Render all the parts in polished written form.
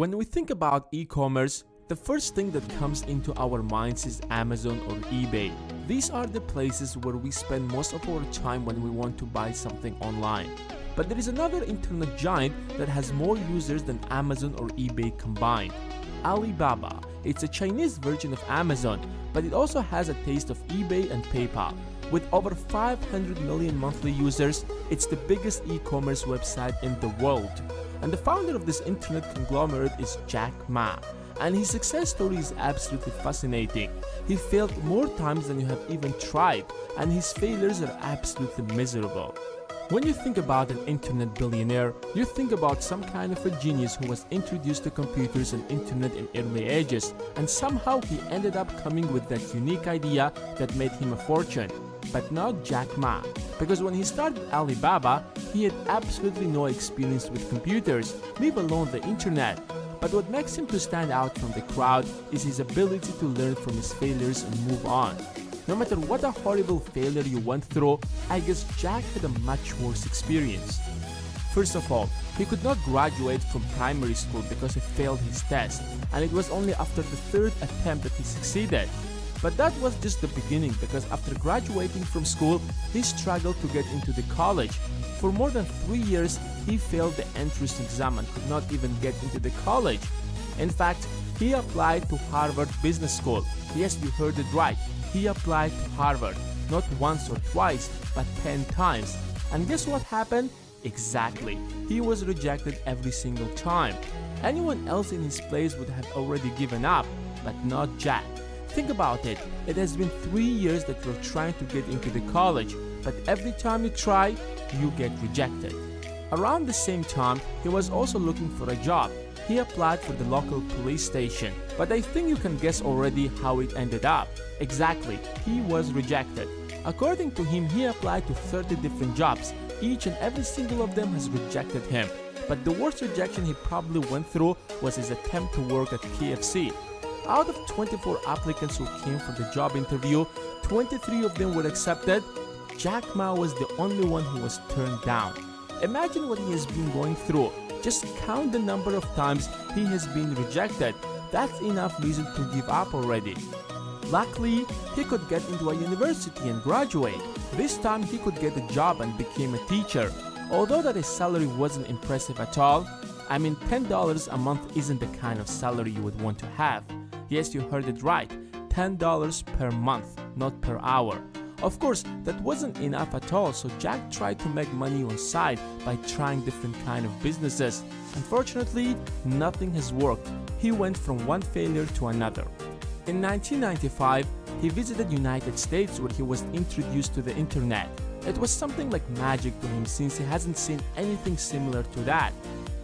When we think about e-commerce, the first thing that comes into our minds is Amazon or eBay. These are the places where we spend most of our time when we want to buy something online. But there is another internet giant that has more users than Amazon or eBay combined. Alibaba. It's a Chinese version of Amazon, but it also has a taste of eBay and PayPal. With over 500 million monthly users, it's the biggest e-commerce website in the world. And the founder of this internet conglomerate is Jack Ma. And his success story is absolutely fascinating. He failed more times than you have even tried, and his failures are absolutely miserable. When you think about an internet billionaire, you think about some kind of a genius who was introduced to computers and internet in early ages, and somehow he ended up coming with that unique idea that made him a fortune. But not Jack Ma, because when he started Alibaba, he had absolutely no experience with computers, leave alone the internet. But what makes him to stand out from the crowd is his ability to learn from his failures and move on. No matter what a horrible failure you went through, I guess Jack had a much worse experience. First of all, he could not graduate from primary school because he failed his test, and it was only after the third attempt that he succeeded. But that was just the beginning, because after graduating from school, he struggled to get into the college. For more than 3 years, he failed the entrance exam and could not even get into the college. In fact, he applied to Harvard Business School. Yes, you heard it right. He applied to Harvard, not once or twice, but 10 times. And guess what happened? Exactly. He was rejected every single time. Anyone else in his place would have already given up, but not Jack. Think about it. It has been 3 years that you're trying to get into the college, but every time you try, you get rejected. Around the same time, he was also looking for a job. He applied for the local police station, but I think you can guess already how it ended up. Exactly, he was rejected. According to him, he applied to 30 different jobs. Each and every single of them has rejected him. But the worst rejection he probably went through was his attempt to work at KFC. Out of 24 applicants who came for the job interview, 23 of them were accepted. Jack Ma was the only one who was turned down. Imagine what he has been going through. Just count the number of times he has been rejected. That's enough reason to give up already. Luckily, he could get into a university and graduate. This time he could get a job and became a teacher. Although that his salary wasn't impressive at all, I mean $10 a month isn't the kind of salary you would want to have. Yes, you heard it right, $10 per month, not per hour. Of course, that wasn't enough at all, so Jack tried to make money on side by trying different kind of businesses. Unfortunately, nothing has worked. He went from one failure to another. In 1995, he visited United States where he was introduced to the internet. It was something like magic to him since he hasn't seen anything similar to that.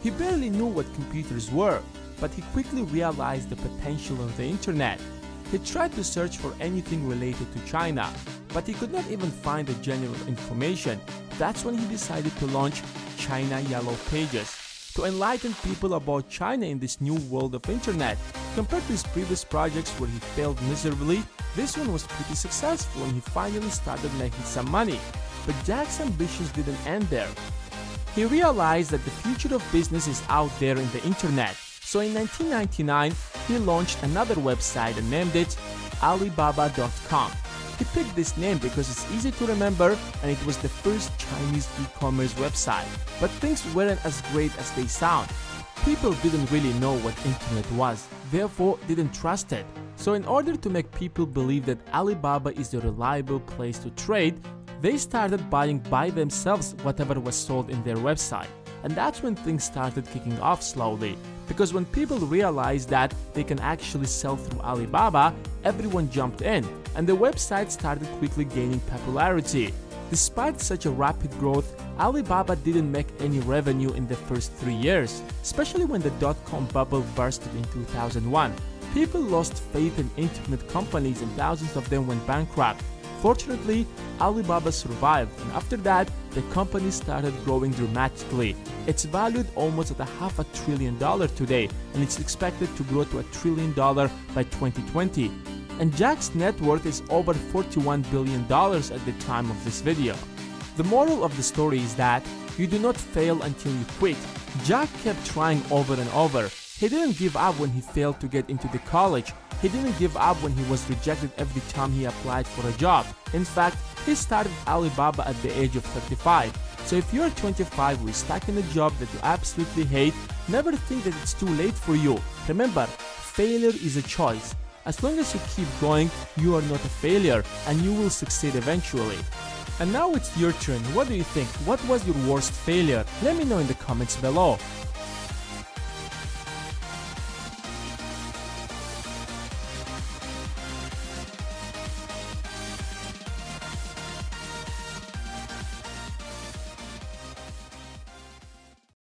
He barely knew what computers were, but he quickly realized the potential of the internet. He tried to search for anything related to China, but he could not even find the general information. That's when he decided to launch China Yellow Pages to enlighten people about China in this new world of internet. Compared to his previous projects where he failed miserably, this one was pretty successful and he finally started making some money. But Jack's ambitions didn't end there. He realized that the future of business is out there in the internet. So in 1999, he launched another website and named it Alibaba.com. He picked this name because it's easy to remember and it was the first Chinese e-commerce website. But things weren't as great as they sound. People didn't really know what internet was, therefore didn't trust it. So in order to make people believe that Alibaba is a reliable place to trade, they started buying by themselves whatever was sold in their website. And that's when things started kicking off slowly. Because when people realized that they can actually sell through Alibaba, everyone jumped in, and the website started quickly gaining popularity. Despite such a rapid growth, Alibaba didn't make any revenue in the first 3 years, especially when the dot-com bubble bursted in 2001. People lost faith in internet companies and thousands of them went bankrupt. Fortunately, Alibaba survived, and after that, the company started growing dramatically. It's valued almost at $500 billion today, and it's expected to grow to $1 trillion by 2020. And Jack's net worth is over $41 billion at the time of this video. The moral of the story is that you do not fail until you quit. Jack kept trying over and over. He didn't give up when he failed to get into the college. He didn't give up when he was rejected every time he applied for a job. In fact, he started Alibaba at the age of 35. So if you're 25 or stuck in a job that you absolutely hate, never think that it's too late for you. Remember, failure is a choice. As long as you keep going, you are not a failure and you will succeed eventually. And now it's your turn. What do you think? What was your worst failure? Let me know in the comments below.